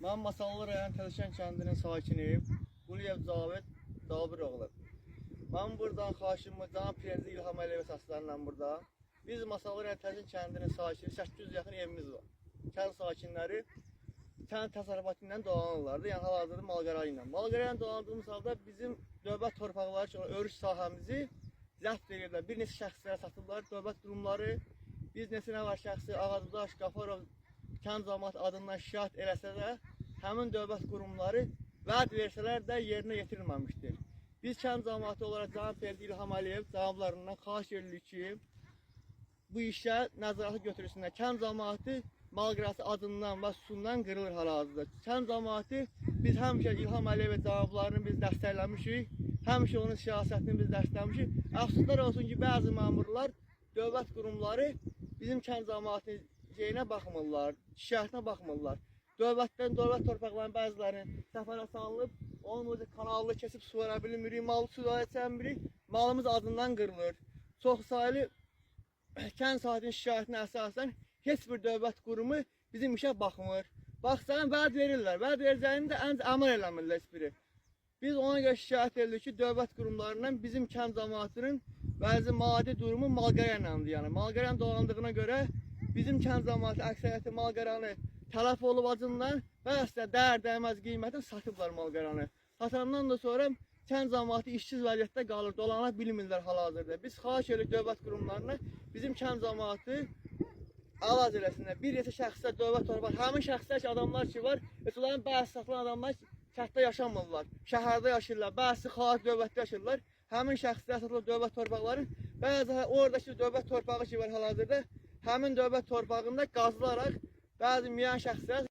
Mən Masallı rayon Təzəşən kəndinin sakiniyim. Quliyev Cavid Dabiroğlu. Mən buradan xahişimiz Cənab Prezident İlham Əliyev əsaslarla burada. Biz Masallı rayon Təzəşən kəndinin sakini 800 yaxın evimiz var. Kənd sakinləri kənd təsərrüfatı ilə dolanırlardı. Yəni hal-hazırda malqara ilə. Malqara ilə dolandığımız halda bizim dövlət torpaqları üçün örüş sahəmizi zəbt edirlər. Bir neçə şəxslərə satıblar dövlət qurumları. Biz neçə var şəxsi Ağadadaş, Qafarov kənd cəmiyyəti adından şikayət eləsə də, həmin dövlət qurumları vəd versələr də yerinə yetirilməmişdir. Biz kənd cəmiyyəti olaraq Cənab Prezident İlham Əliyev cənablarından xahiş edirik ki, bu işə nəzarəti götürürsünlər. Kənd cəmiyyəti malqarası adından və susundan qırılır hal-hazırda. Kənd cəmiyyəti biz həmişə İlham Əliyev cənablarını biz dəstəkləmişik, həmişə onun siyasətini biz dəstəkləmişik. Əfsuslar olsun ki, bəzi məmurlar, dövlət qurumları bizim kənd cəmiyyətinin şeyinə baxmırlar, şikayətinə baxmırlar. Dövlət torpaqlarının bəzilərinin səfərə salınıb, onun özü kanallı kesib su verə bilmirik, malı su içənmirik, malımız adından qırılır. Çox sayılı kənd sahibinin şikayətinə əsasən heç bir dövlət qurumu bizim işə baxmır. Baxsan vəd verirlər, vəd verəcəyini də əməl eləmirlər heç biri. Biz ona görə şikayət edirik ki, dövlət qurumlarından bizim kənd cəmiyyətinin bəzi maddi durumu malqara iləndir. Yəni malqara dolandığına görə bizim kənd cəmiyyəti əksəriyyəti malqaranı tələf olub acından və əslə dəyər dəyməz qiymətən satıblar malqaranı. Satandan da sonra kənd cəmiyyəti işsiz vəziyyətdə qalır, dolana bilmirlər hal-hazırda. Biz xahiş edirik dövlət qurumlarına bizim kənd cəmiyyəti əlac eləsinlər. Bir neçə şəxslər dövlət torpağı, həmin şəxslər ki, adamlar ki var, onların bəzi satılan adamlar kənddə yaşamırlar, şəhərdə yaşayırlar, bəzi xarici dövlətdə yaşayırlar. Həmin şəxslər satılan dövlət torpaqları, bəzi oradakı dövlət torpağı ki var hal-hazırda, həmin dövlət torpağında qazılaraq bəzi müəyyən şəxslər